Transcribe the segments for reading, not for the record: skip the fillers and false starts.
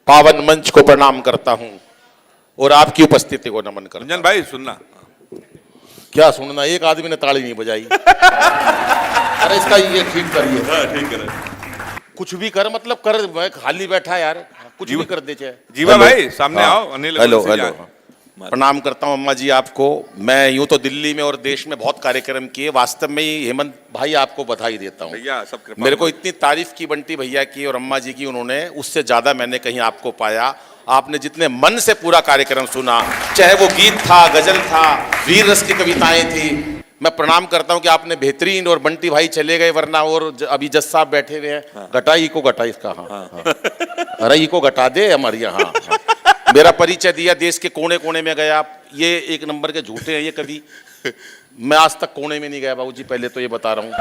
पावन मंच को प्रणाम करता हूं और आपकी उपस्थिति को नमन करता रंजन भाई सुनना। हूं। क्या सुनना, एक आदमी ने ताली नहीं बजाई। अरे इसका ये ठीक करिए। ठीक है। कुछ भी कर, मतलब कर, मैं खाली बैठा यार, कुछ भी कर दे चाहे। जीवा भाई सामने आओ। अनिल हेलो अग्रवाल से हेलो, प्रणाम करता हूं अम्मा जी आपको। मैं यूं तो दिल्ली में और देश में बहुत कार्यक्रम किए, वास्तव में ही हेमंत भाई आपको बधाई देता हूं। भैया सब कृपा। मेरे को इतनी तारीफ की बंटी भैया की और अम्मा जी की उन्होंने, उससे ज्यादा मैंने कहीं आपको पाया। आपने जितने मन से पूरा कार्यक्रम सुना, चाहे वो गीत था, गजल था, वीर रस की कविताएं थी, मैं प्रणाम करता हूं कि आपने बेहतरीन। और बंटी भाई चले गए, वरना और अभी जज साहब बैठे हुए हैं। घटा ही को घटा इसका, हाँ अरे ही को घटा दे हमारी यहाँ। मेरा परिचय दिया, देश के कोने कोने में गया। ये एक नंबर के झूठे हैं ये कवि। मैं आज तक कोने में नहीं गया बाबूजी, पहले तो ये बता रहा हूँ।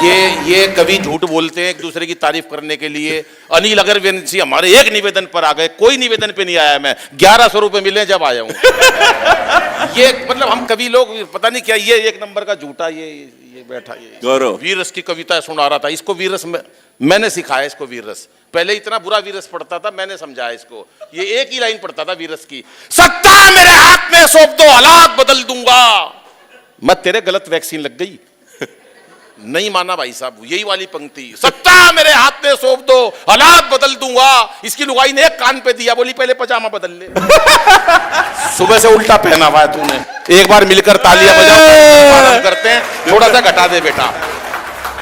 ये कवि झूठ बोलते हैं एक दूसरे की तारीफ करने के लिए। अनिल अग्रवाल हमारे एक निवेदन पर आ गए, कोई निवेदन पे नहीं आया। मैं 1100 रुपए मिले जब आया हूँ। ये मतलब हम कवि लोग पता नहीं क्या, ये एक नंबर का झूठा। ये बैठा, ये गौरव वीर रस की कविता सुना रहा था। इसको वीर रस मैंने सिखाया इसको वीर रस। पहले इतना बुरा वीर रस पढ़ता था, मैंने समझाया इसको। ये एक ही लाइन पढ़ता था वीर रस की, सत्ता मेरे हाथ में सौंप दो हालात बदल दूंगा। मैं तेरे गलत वैक्सीन लग गई। नहीं माना भाई साहब, यही वाली पंक्ति, सत्ता मेरे हाथ में सौंप दो हालात बदल दूंगा। इसकी लुगाई ने एक कान पे दिया, बोली पहले पजामा बदल ले। सुबह से उल्टा पहना हुआ है तूने। एक बार मिलकर तालियां बजाओ, करते हैं। थोड़ा सा घटा दे बेटा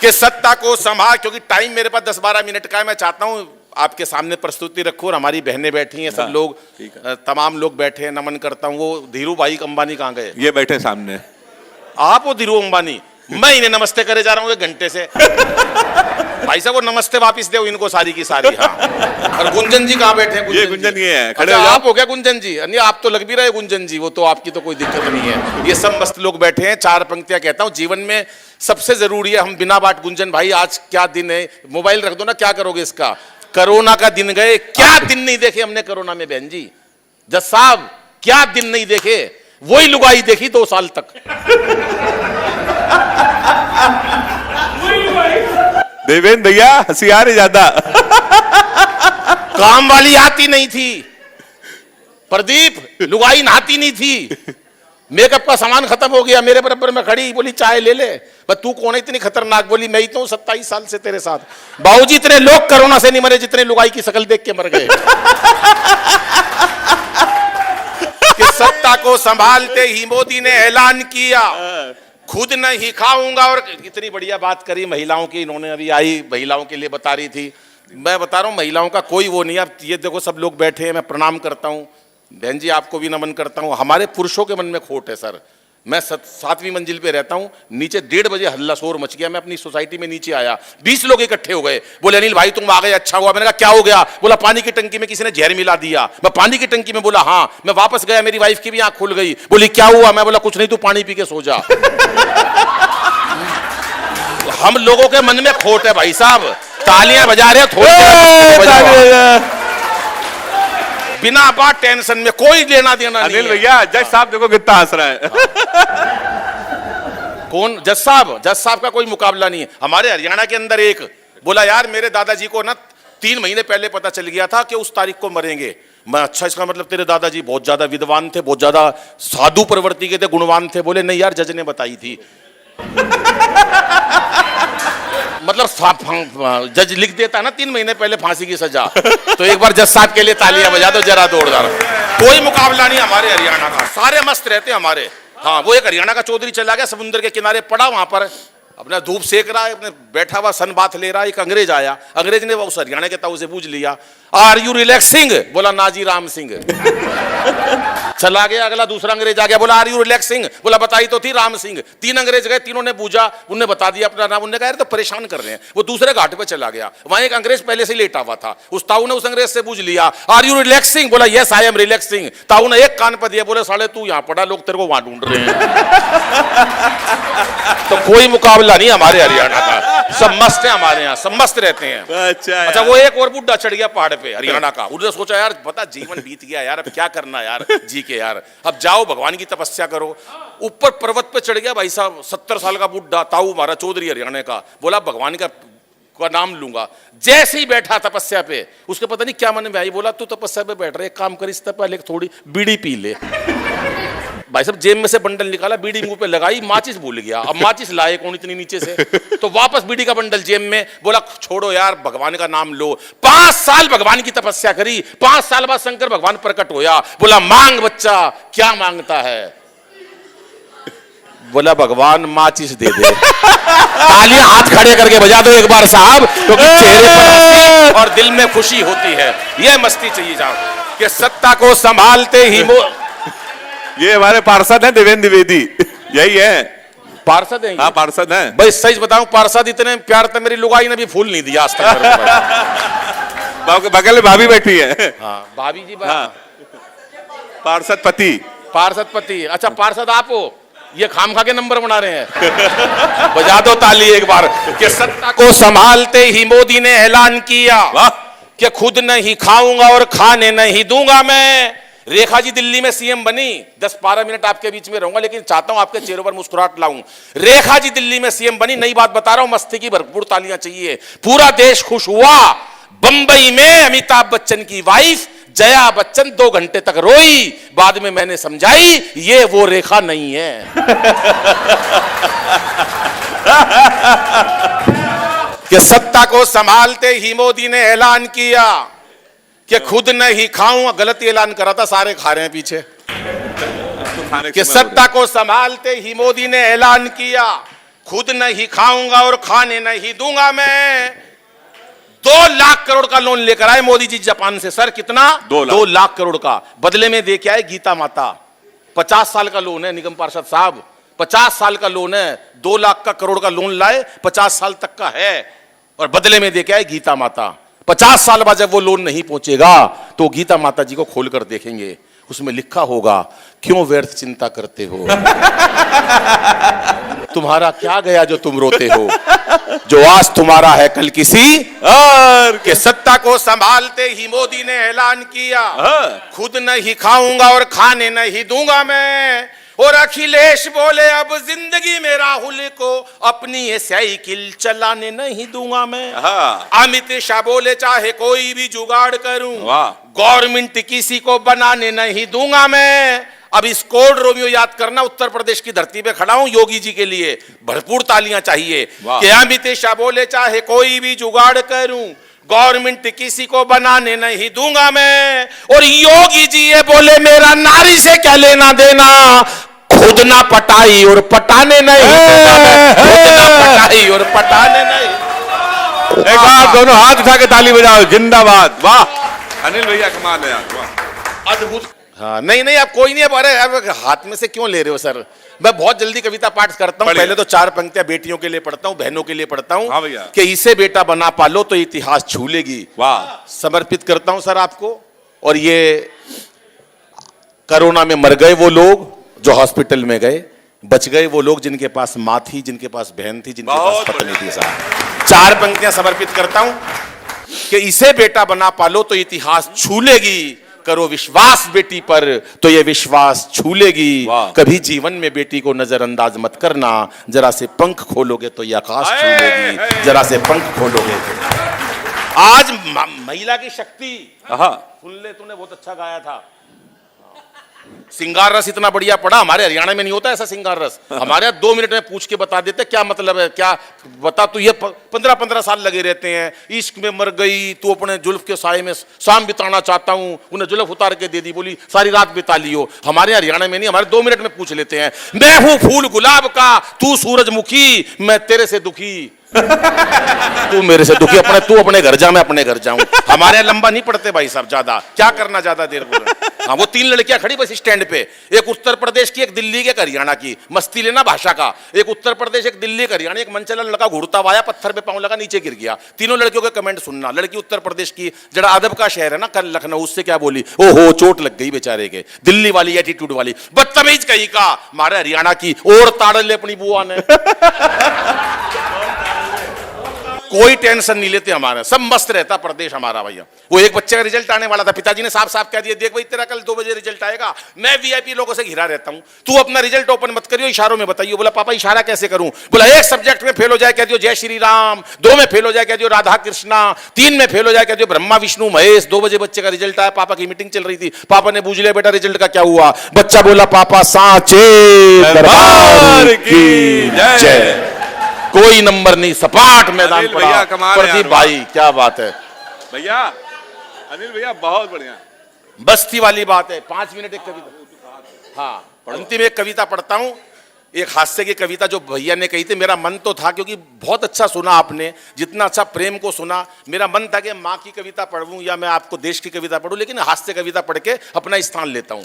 कि सत्ता को संभाल, क्योंकि टाइम मेरे पास 10-12 मिनट का है। मैं चाहता हूं आपके सामने प्रस्तुति रखूं और हमारी बहनें बैठी हैं, सब लोग, तमाम लोग बैठे हैं, नमन करता हूं। वो धीरू भाई अंबानी कहां गए? ये बैठे सामने। आप वो धीरू अंबानी, मैं इन्हें नमस्ते करे जा रहा हूं एक घंटे से। भाई साहब वो नमस्ते वापिस दे इनको सारी की सारी। हाँ। और गुंजन जी कहाँ बैठे हैं? ये गुंजन ये है, खड़े अच्छा, हो जाओ। आप हो गया गुंजन जी? नहीं आप तो लग भी रहे गुंजन जी, वो तो आपकी तो कोई दिक्कत नहीं है। ये सब मस्त लोग बैठे हैं। 4 पंक्तियां कहता हूं, जीवन में सबसे जरूरी है हम बिना बात। गुंजन भाई आज क्या दिन है? मोबाइल रख दो ना, क्या करोगे इसका? कोरोना का दिन गए, क्या दिन नहीं देखे हमने कोरोना में बहन जी। जज साहब क्या दिन नहीं देखे, वही लुगाई देखी 2 साल तक। देवेंद्र भैया हंसी आ रही ज्यादा। काम वाली आती नहीं थी, प्रदीप लुगाई नहाती नहीं थी, मेकअप का सामान खत्म हो गया, मेरे बराबर में खड़ी, बोली चाय ले ले। पर तू कौन है इतनी खतरनाक? बोली मैं ही तो 27 साल से तेरे साथ। बाबूजी इतने लोग कोरोना से नहीं मरे जितने लुगाई की शक्ल देख के मर गए। कि सत्ता को संभालते ही मोदी ने ऐलान किया, खुद नहीं खाऊंगा। और इतनी बढ़िया बात करी महिलाओं की, इन्होंने अभी आई महिलाओं के लिए बता रही थी। मैं बता रहा हूं महिलाओं का कोई वो नहीं। अब ये देखो सब लोग बैठे हैं, मैं प्रणाम करता हूं। बहन जी आपको भी नमन करता हूं। हमारे पुरुषों के मन में खोट है सर। मैं 7वीं मंजिल पे रहता हूं, नीचे 1:30 बजे हल्ला शोर मच गया। मैं अपनी सोसाइटी में नीचे आया, 20 लोग इकट्ठे हो गए। बोले अनिल भाई तुम आ गए, अच्छा हुआ। मैंने कहा क्या हो गया? बोला पानी की टंकी में किसी ने जहर मिला दिया। मैं पानी की टंकी में? बोला हाँ। मैं वापस गया, मेरी वाइफ की भी आंख खुल गई। बोली क्या हुआ? मैं बोला कुछ नहीं, तू पानी पी के सो जा। हम लोगों के मन में खोट है भाई साहब। तालियां बजा रहे थोड़ी, बिना बात टेंशन में, कोई लेना देना नहीं। अनिल भैया जज साहब देखो कितना हंस रहा है। कौन? जज साहब? जज साहब का कोई मुकाबला नहीं है। हमारे हरियाणा के अंदर एक बोला यार मेरे दादाजी को ना 3 महीने पहले पता चल गया था कि उस तारीख को मरेंगे। मैं अच्छा, इसका मतलब तेरे दादाजी बहुत ज्यादा विद्वान थे, बहुत ज्यादा साधु प्रवृत्ति के थे, गुणवान थे। बोले नहीं यार जज ने बताई थी। मतलब जज लिख देता ना 3 महीने पहले फांसी की सजा। तो एक बार जज साहब के लिए तालियां बजा दो जरा जोरदार। कोई मुकाबला नहीं हमारे हरियाणा का, सारे मस्त रहते हमारे। हाँ वो एक हरियाणा का चौधरी चला गया, समुद्र के किनारे पड़ा वहां पर, अपना धूप सेक रहा है, अपने बैठा हुआ सन बात ले रहा है। एक अंग्रेज आया, अंग्रेज ने उस हरियाणा के ताऊ से पूछ लिया आर यू रिलैक्सिंग? बोला नाजी राम सिंह। चला गया। अगला दूसरा अंग्रेज आ गया, बोला आर यू रिलैक्सिंग? बोला बताई तो थी राम सिंह। 3 अंग्रेज गए, तीनों ने पूछा, उन्हें बता दिया अपना नाम। उन्होंने कहा यार तो परेशान कर रहे हैं। वो दूसरे घाट पे चला गया, वहां एक अंग्रेज पहले से लेटा हुआ था। उस ताऊ ने उस अंग्रेज से पूछ लिया आर यू रिलैक्सिंग? बोला यस आई एम रिलैक्सिंग। ताऊ ने एक कान पर दिया, बोले साले तू यहाँ पड़ा, लोग तेरे को वहां ढूंढ रहे हैं। तो कोई मुकाबला नहीं हमारे हरियाणा का, सब मस्त है हमारे यहाँ, सब मस्त रहते हैं। अच्छा वो एक और बुड्ढा चढ़ गया पहाड़ पे हरियाणा का। उसने सोचा यार पता जीवन बीत गया यार, अब क्या करना यार जी के यार, अब जाओ भगवान की तपस्या करो। ऊपर पर्वत पे चढ़ गया भाई साहब, 70 साल का बुड्ढा ताऊ हमारा चौधरी हरियाणा का। बोला भगवान का का नाम लूंगा। जैसे ही बैठा तपस्या पे, उसके पता नहीं क्या मन में आई, बोला तू तपस्या पे बैठ रहे, एक काम कर, इससे पहले थोड़ी बीड़ी पी ले। भाई साहब जेब में से बंडल निकाला, बीड़ी मुंह पे लगाई, माचिस भूल गया। अब माचिस लाए कौन इतनी नीचे से, तो वापस बीड़ी का बंडल जेब में, बोला छोड़ो यार भगवान का नाम लो। 5 साल भगवान की तपस्या करी, 5 साल बाद शंकर भगवान प्रकट होया, बोला मांग बच्चा, क्या मांगता है? बोला भगवान माचिस दे दे। तालियां हाथ खड़े करके बजा दो एक बार साहब, क्योंकि चेहरे पर हंसी और दिल में खुशी होती है। ये मस्ती चाहिए जाओ कि सत्ता को संभालते ही ये हमारे पार्षद हैं देवेंद्र द्विवेदी, यही है पार्षद हैं। हाँ पार्षद हैं भाई सही बताऊं, पार्षद इतने प्यार तो मेरी लुगाई ने भी फूल नहीं दिया आज तक। बगल में भाभी बैठी है। हाँ भाभी जी, हाँ पार्षद पति, पार्षद पति। अच्छा पार्षद आप हो, ये खामखा के नंबर बना रहे हैं। बजा दो ताली एक बार कि सत्ता को संभालते ही मोदी ने ऐलान किया कि खुद नहीं खाऊंगा और खाने नहीं दूंगा मैं। रेखा जी दिल्ली में सीएम बनी, 10-12 मिनट आपके बीच में रहूंगा, लेकिन चाहता हूं आपके चेहरों पर मुस्कुराहट लाऊं। रेखा जी दिल्ली में सीएम बनी, नई बात बता रहा हूं, मस्ती की भरपूर तालियां चाहिए। पूरा देश खुश हुआ। बंबई में अमिताभ बच्चन की वाइफ जया बच्चन 2 घंटे तक रोई, बाद में मैंने समझाई ये वो रेखा नहीं है। कि सत्ता को संभालते ही मोदी ने ऐलान किया कि खुद नहीं खाऊंगा, गलत ऐलान करा था, सारे खा रहे हैं पीछे। कि सत्ता को संभालते ही मोदी ने ऐलान किया खुद नहीं खाऊंगा और खाने नहीं दूंगा मैं। 2 लाख करोड़ का लोन लेकर आए मोदी जी जापान से। सर कितना? 2 लाख करोड़ का। बदले में दे के आए गीता माता। 50 साल का लोन है निगम पार्षद साहब, 50 साल का लोन है। 2 लाख का करोड़ का लोन लाए, 50 साल तक का है, और बदले में दे के आए गीता माता। 50 साल बाद जब वो लोन नहीं पहुंचेगा तो गीता माता जी को खोलकर देखेंगे, उसमें लिखा होगा क्यों व्यर्थ चिंता करते हो, तुम्हारा क्या गया जो तुम रोते हो, जो आज तुम्हारा है कल किसी और के। सत्ता को संभालते ही मोदी ने ऐलान किया खुद नहीं खाऊंगा और खाने नहीं दूंगा मैं। और अखिलेश बोले अब जिंदगी में राहुल को अपनी ये साइकिल चलाने नहीं दूंगा मैं। अमित शाह बोले चाहे कोई भी जुगाड़ करूं, गवर्नमेंट किसी को बनाने नहीं दूंगा मैं। अब इस कोड रोमियो याद करना, उत्तर प्रदेश की धरती पे खड़ा हूं योगी जी के लिए, भरपूर तालियां चाहिए। कि अमित शाह बोले चाहे कोई भी जुगाड़ करूं, गवर्नमेंट किसी को बनाने नहीं दूंगा मैं। और योगी जी ये बोले मेरा नारी से क्या लेना देना, खुद ना पटाई और पटाने नहीं दूंगा मैं, खुद ना पटाई और पटाने नहीं। एक बार दोनों हाथ उठा के ताली बजाओ, जिंदाबाद। वाह अनिल भैया कमाल है यार, वाह अद्भुत। हाँ नहीं नहीं, अब कोई नहीं, अरे अब हाथ में से क्यों ले रहे हो सर? मैं बहुत जल्दी कविता पाठ करता हूँ। पहले तो 4 पंक्तियां बेटियों के लिए पढ़ता हूँ, बहनों के लिए पढ़ता हूँ। हाँ भैया। कि इसे बेटा बना पालो तो इतिहास छू लेगी। वाह समर्पित करता हूं सर आपको। और ये कोरोना में मर गए वो लोग जो हॉस्पिटल में गए, बच गए वो लोग जिनके पास मां थी, जिनके पास बहन थी, जिनके पास पत्नी थी। साहब 4 पंक्तियां समर्पित करता हूं कि इसे बेटा बना पालो तो इतिहास छू लेगी, करो विश्वास बेटी पर तो ये विश्वास छू लेगी। कभी जीवन में बेटी को नजरअंदाज मत करना, जरा से पंख खोलोगे तो ये आकाश छू लेगी, जरा से पंख खोलोगे। आज महिला की शक्ति। फुल्ले तूने बहुत अच्छा गाया था। सिंगार रस इतना बढ़िया पड़ा, हमारे हरियाणा में नहीं होता ऐसा सिंगार रस। हमारे यहाँ 2 मिनट में पूछ के बता देते क्या मतलब है, क्या बता तू। ये 15-15 साल लगे रहते हैं, इश्क में मर गई, तू अपने जुल्फ के साए में शाम बिताना चाहता हूँ, उन्हें जुल्फ उतार के दे दी, बोली सारी रात बिता लियो। हमारे हरियाणा में नहीं, हमारे 2 मिनट में पूछ लेते हैं। मैं हूँ फूल गुलाब का, तू सूरजमुखी, मैं तेरे से दुखी, तू मेरे से दुखी। तू अपने घर जा, मैं अपने घर जाऊं। हमारे यहाँ लंबा नहीं पड़ते भाई साहब, ज्यादा क्या करना, ज्यादा देर बोल। हाँ वो 3 लड़कियां खड़ी बस स्टैंड पे, एक उत्तर प्रदेश की, एक दिल्ली की, एक हरियाणा की। मस्ती लेना भाषा का, एक उत्तर प्रदेश, एक दिल्ली, एक हरियाणा। एक मंचला लड़का घुड़ता हुआ आया, पत्थर पे पांव लगा, नीचे गिर गया। तीनों लड़कियों के कमेंट सुनना। लड़की उत्तर प्रदेश की, जरा अदब का शहर है ना, कल लखनऊ, उससे क्या बोली, ओहो चोट लग गई बेचारे के। दिल्ली वाली एटीट्यूड वाली बदतमीज कहीं का। हमारे हरियाणा की और ताड़ ले अपनी बुआ ने। कोई टेंशन नहीं लेते हमारा, सब मस्त रहता प्रदेश हमारा भैया। वो एक बच्चे का रिजल्ट आने वाला था, पिताजी ने साफ साफ कह दिया, देख भाई तेरा कल 2 बजे रिजल्ट आएगा, मैं वीआईपी लोगों से घिरा रहता हूं, तू अपना रिजल्ट ओपन मत करियो, इशारों में बताइए। बोला पापा इशारा कैसे करूं? बोला एक सब्जेक्ट में फेल हो जाए कह दियो जय श्री राम, 2 में फेल हो जाए कह दियो राधा कृष्णा, 3 में फेल हो जाए कह दियो ब्रह्मा विष्णु महेश। 2 बजे बच्चे का रिजल्ट आया, पापा की मीटिंग चल रही थी, पापा ने पूछ लिया बेटा रिजल्ट का क्या हुआ? बच्चा बोला पापा सांचे दरबार की जय। कोई नंबर नहीं, सपाट मैदान अनिल भैया पड़ा। कमाल है प्रदीप यार, भाई क्या बात है भैया, अनिल भैया बहुत बढ़िया। बस्ती वाली बात है। 5 मिनट एक कविता, हाँ अंतिम एक कविता पढ़ता हूं, एक हास्य की कविता जो भैया ने कही थी। मेरा मन तो था, क्योंकि बहुत अच्छा सुना आपने, जितना अच्छा प्रेम को सुना, मेरा मन था कि माँ की कविता पढ़ूं या मैं आपको देश की कविता पढ़ूं, लेकिन हास्य कविता पढ़ के अपना स्थान लेता हूं।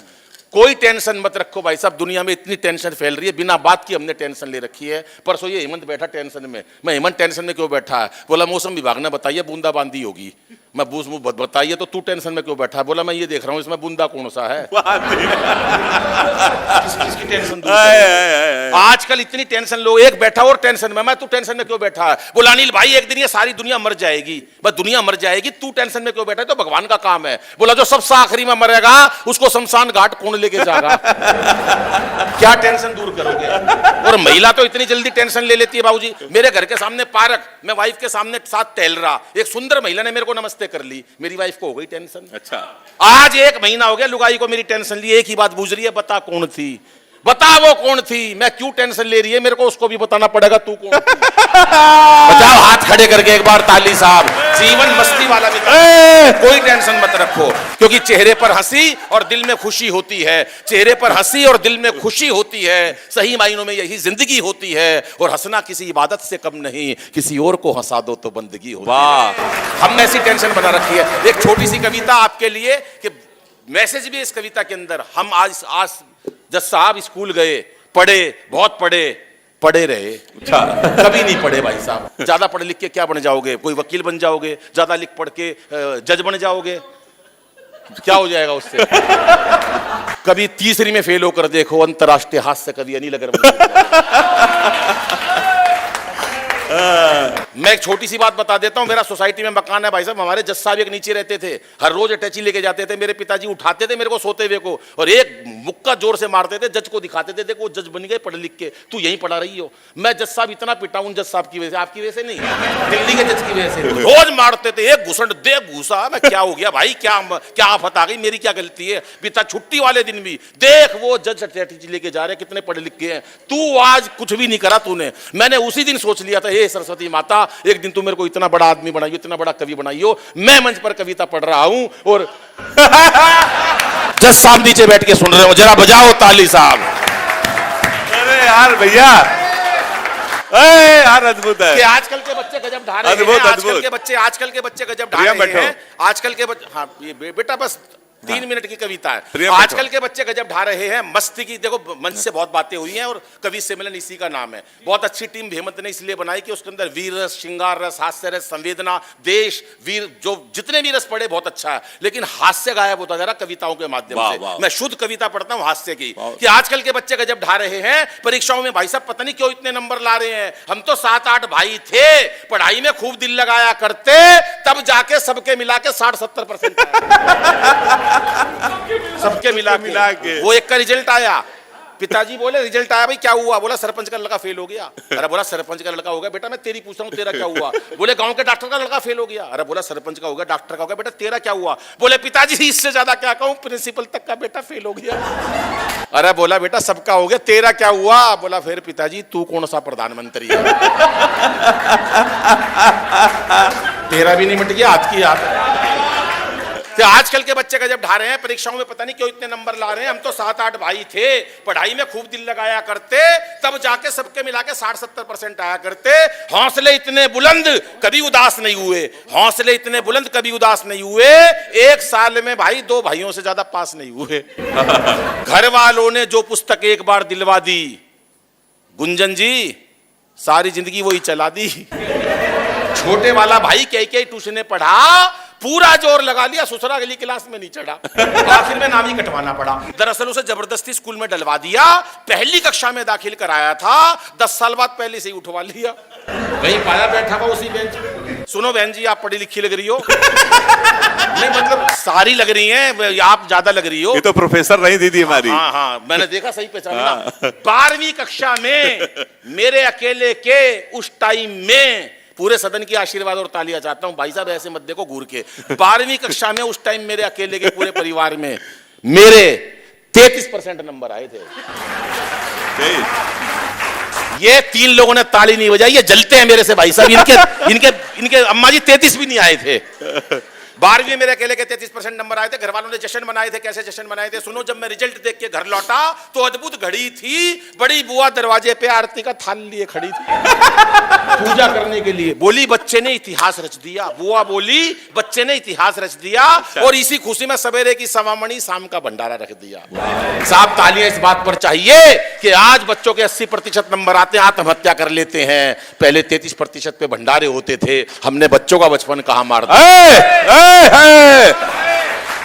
कोई टेंशन मत रखो भाई साहब, दुनिया में इतनी टेंशन फैल रही है, बिना बात की हमने टेंशन ले रखी है। परसों ये हेमंत बैठा टेंशन में, मैं हेमंत टेंशन में क्यों बैठा है? बोला मौसम विभाग ने बताइए बूंदाबांदी होगी। मैं बताइए तो तू टेंशन में क्यों बैठा है? बोला मैं ये देख रहा हूँ इसमें बूंदा कौन सा है। किसकी टेंशन दूर करो? आजकल इतनी टेंशन लो, एक बैठा और टेंशन में, मैं तू टेंशन में क्यों बैठा है? बोला अनिल भाई एक दिन ये सारी दुनिया मर जाएगी, बस दुनिया मर जाएगी, तू टेंशन में क्यों बैठा है? तो भगवान का काम है। बोला जो सबसे आखिरी में मरेगा उसको शमशान घाट कौन लेके जाएगा? क्या टेंशन दूर करोगे? और महिला तो इतनी जल्दी टेंशन ले लेती है बाबूजी। मेरे घर के सामने पार्क, मैं वाइफ के सामने साथ टहल रहा, एक सुंदर महिला ने मेरे को नमस्ते कर ली, मेरी वाइफ को हो गई टेंशन। अच्छा, आज 1 महीना हो गया लुगाई को मेरी टेंशन ली, एक ही बात पूछ रही है, बता कौन थी, बता वो कौन थी? मैं क्यों टेंशन ले रही है, मेरे को उसको भी बताना पड़ेगा तू कौन थी। बचाओ हाथ खड़े करके एक बार ताली साहब। जीवन मस्ती वाला भी, कोई टेंशन मत रखो, क्योंकि चेहरे पर हंसी और दिल में खुशी होती है। चेहरे पर हंसी और दिल में खुशी होती है, सही मायनों में यही जिंदगी होती है। और हंसना किसी इबादत से कम नहीं, किसी और को हंसा दो तो बंदगी होती है। हमने ऐसी टेंशन बना रखी है। एक छोटी सी कविता आपके लिए, कि मैसेज भी इस कविता के अंदर। हम आज जज साहब स्कूल गए, पढ़े, बहुत पढ़े रहे, कभी नहीं पढ़े भाई साहब। ज्यादा पढ़ लिख के क्या बन जाओगे? कोई वकील बन जाओगे? ज्यादा लिख पढ़ के जज बन जाओगे? क्या हो जाएगा उससे? कभी तीसरी में फेल होकर देखो, अंतरराष्ट्रीय हास्य कवि अनिल अग्रवाल। मैं एक छोटी सी बात बता देता हूं। मेरा सोसाइटी में मकान है भाई साहब, हमारे जज साहब एक नीचे रहते थे, हर रोज अटैची लेके जाते थे। मेरे पिताजी उठाते थे मेरे को सोते हुए को, और एक मुक्का जोर से मारते थे, जज को दिखाते थे, देखो जज बन गए पढ़ लिख के, तू यहीं पढ़ा रही हो। मैं जज साहब इतना पिटा हूं जज साहब की वजह से, आपकी वजह से नहीं, दिल्ली के जज की वजह से। रोज मारते थे, एक घुसंड दे घुसा। मैं क्या हो गया भाई, क्या आफत आ गई, मेरी क्या गलती है? पिता छुट्टी वाले दिन भी देख वो जज अटैची लेके जा रहे, कितने पढ़े लिख के हैं, तू आज कुछ भी नहीं करा तूने। मैंने उसी दिन सोच लिया था, हे सरस्वती माता एक दिन तू मेरे को इतना बड़ा आदमी बनाइयो, इतना बड़ा कवि बनाइयो। मैं मंच पर कविता पढ़ रहा हूं और जज साहब नीचे बैठ के सुन रहे हो, जरा बजाओ ताली साहब। अरे यार भैया, यार अद्भुत है कि आजकल के बच्चे गजब ढा रहे हैं। आजकल के बच्चे गजब ढा रहे हैं। आजकल के बच्चे, हाँ ये बेटा बस 3 मिनट की कविता है। आजकल के बच्चे गजब ढा रहे हैं मस्ती की। देखो मंच से बहुत बातें हुई हैं और कवि सम्मेलन इसी का नाम है। बहुत अच्छी टीम हेमंत ने इसलिए बनाई कि उसके अंदर वीर रस, श्रृंगार रस, हास्य रस, संवेदना, देश, वीर, जो जितने भी रस पढ़े बहुत अच्छा है, लेकिन हास्य गायब होता जा रहा कविताओं के माध्यम से। मैं शुद्ध कविता पढ़ता हूँ हास्य की, कि आजकल के बच्चे गजब ढा रहे हैं परीक्षाओं में भाई साहब, पता नहीं क्यों इतने नंबर ला रहे हैं। हम तो 7-8 भाई थे, पढ़ाई में खूब दिल लगाया करते, तब जाके सबके मिला के 60-70% सबके मिला के वो एक का रिजल्ट आया। पिताजी बोले रिजल्ट आया भाई क्या हुआ? बोला सरपंच का लड़का फेल हो गया। अरे बोला सरपंच का लड़का हो गया? बेटा मैं तेरी पूछ रहा हूँ तेरा क्या हुआ? बोले गांव के डॉक्टर का लड़का फेल हो गया। अरे बोला सरपंच का हो गया, डॉक्टर का हो गया, बेटा तेरा क्या हुआ? बोले पिताजी इससे ज्यादा क्या कहूँ, प्रिंसिपल तक का बेटा फेल हो गया। अरे बोला बेटा सबका हो गया, तेरा क्या हुआ? बोला फिर पिताजी तू कौन सा प्रधानमंत्री है? तेरा भी नहीं मिट गया हाथ की हाथ। आजकल के बच्चे गजब ढा रहे हैं परीक्षाओं में, पता नहीं क्यों इतने नंबर ला रहे हैं। हम तो 7-8 भाई थे, पढ़ाई में खूब दिल लगाया करते, तब जाके सबके मिला के 60-70% आया करते। हौसले इतने बुलंद कभी उदास नहीं हुए, हौसले इतने बुलंद कभी उदास नहीं हुए। 1 साल में भाई 2 भाइयों से ज्यादा पास नहीं हुए। घर वालों ने जो पुस्तक एक बार दिलवा दी, गुंजन जी सारी जिंदगी वही चला दी। छोटे वाला भाई कई ट्यूशने पढ़ा, पूरा जोर लगा लिया, ससुरा अगली क्लास में नहीं चढ़ा, आखिर में नाम ही कटवाना पड़ा। दरअसल उसे जबरदस्ती स्कूल में डलवा दिया, पहली कक्षा में दाखिल कराया था, 10 साल बाद पहले से ही उठवा लिया, वहीं पाया बैठा हुआ उसी बेंच। सुनो बहन जी, आप पढ़ी लिखी लग रही हो। नहीं मतलब सारी लग रही हैं, आप ज्यादा लग रही हो। ये तो प्रोफेसर नहीं दीदी हमारी। हाँ हाँ, मैंने देखा, सही पहचाना। 12वीं कक्षा में मेरे अकेले के उस टाइम में, पूरे सदन की आशीर्वाद और तालियां चाहता हूं भाई साहब, ऐसे मत देखो घूर के। 12वीं कक्षा में उस टाइम मेरे अकेले के पूरे परिवार में मेरे 33% नंबर आए थे। ये 3 लोगों ने ताली नहीं बजाई, ये जलते हैं मेरे से भाई साहब। इनके अम्मा जी 33 भी नहीं आए थे। 12वीं मेरे अकेले के 33% नंबर आए थे। घर वालों ने जश्न मनाए थे। कैसे जश्न मनाए थे सुनो। जब मैं रिजल्ट देख के घर लौटा तो अद्भुत घड़ी थी, बड़ी बुआ दरवाजे पे आरती का थाल लिए खड़ी थी पूजा करने के लिए। बोली बच्चे ने इतिहास रच दिया। बुआ बोली बच्चे ने इतिहास रच दिया, और इसी खुशी में सवेरे की सवामणी शाम का भंडारा रख दिया। साहब तालियां इस बात पर चाहिए कि आज बच्चों के 80% नंबर आते हैं, आत्महत्या कर लेते हैं। पहले 33% पे भंडारे होते थे। हमने बच्चों का बचपन कहां मार दिया।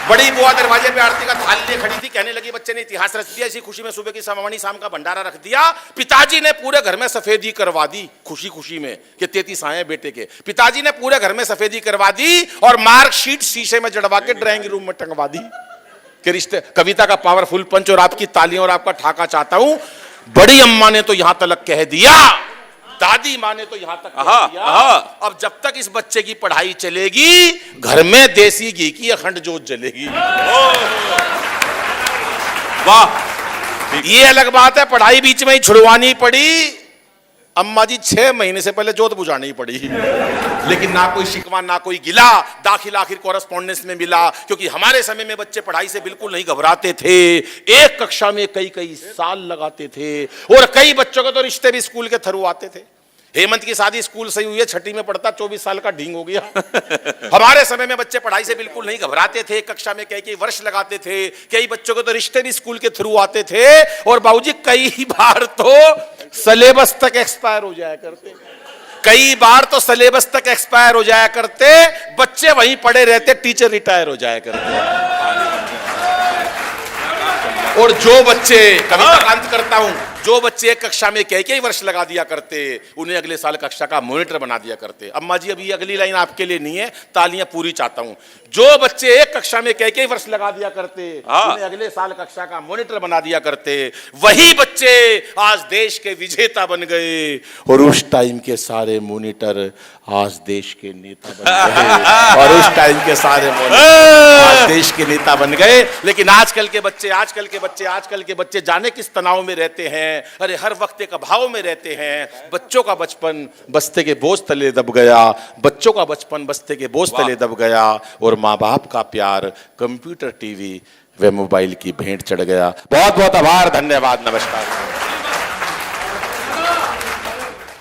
बड़ी बुआ दरवाजे पे आरती का थाल लिए खड़ी थी, कहने लगी बच्चे ने इतिहास रच दिया, इसी खुशी में सुबह की सवामणी शाम का भंडारा रख दिया। पिताजी ने पूरे घर में सफेदी करवा दी, खुशी खुशी में कि 33 आए बेटे के। पिताजी ने पूरे घर में सफेदी करवा दी और मार्कशीट शीशे में जड़वा के ड्राइंग रूम में टंगवा दी कि रिश्ते। कविता का पावरफुल पंच और आपकी तालियों और आपका ठाका चाहता हूं। बड़ी अम्मा ने तो यहां तक कह दिया, दादी माँ ने तो यहां तक कह दिया, अब जब तक इस बच्चे की पढ़ाई चलेगी घर में देसी घी की अखंड जोत जलेगी। वाह, ये अलग बात है, पढ़ाई बीच में ही छुड़वानी पड़ी। अम्मा जी 6 महीने से पहले जोत बुझानी पड़ी, लेकिन ना कोई शिकवा ना कोई गिला। दाखिला आखिर कॉरेस्पॉन्डेंस में मिला, क्योंकि हमारे समय में बच्चे पढ़ाई से बिल्कुल नहीं घबराते थे। एक कक्षा में कई कई साल लगाते थे, और कई बच्चों के तो रिश्ते भी स्कूल के थ्रू आते थे। हेमंत की शादी स्कूल से हुई है, 6ठी में पढ़ता, 24 साल का ढींग हो गया। हमारे समय में बच्चे पढ़ाई से बिल्कुल नहीं घबराते थे। कक्षा में कई कई वर्ष लगाते थे। कई बच्चों के तो रिश्ते भी स्कूल के थ्रू आते थे, और बाबूजी कई बार तो सिलेबस तक एक्सपायर हो जाया करते। कई बार तो सिलेबस तक एक्सपायर हो जाया करते, बच्चे वहीं पड़े रहते, टीचर रिटायर हो जाया करते। और जो बच्चे, कविता का अंत करता हूं, जो बच्चे एक कक्षा में कई वर्ष लगा दिया करते, उन्हें अगले साल कक्षा का मॉनिटर बना दिया करते। अम्मा जी अभी अगली लाइन आपके लिए नहीं है, तालियां पूरी चाहता हूं। जो बच्चे एक कक्षा में कई वर्ष लगा दिया करते, उन्हें अगले साल कक्षा का मॉनिटर बना दिया करते, वही बच्चे आज देश के विजेता बन गए। और उस टाइम के सारे मॉनिटर आज देश के नेता बन गए। और उस टाइम के सारे मॉनिटर आज देश के नेता बन गए। लेकिन आजकल के बच्चे जाने किस तनाव में रहते हैं। अरे हर वक्त एक अभाव में रहते हैं। बच्चों का बचपन बस्ते के बोझ तले दब गया, बच्चों का बचपन बस्ते के बोझ तले दब गया, और माँ बाप का प्यार कंप्यूटर, टीवी व मोबाइल की भेंट चढ़ गया। बहुत बहुत आभार, धन्यवाद, नमस्कार।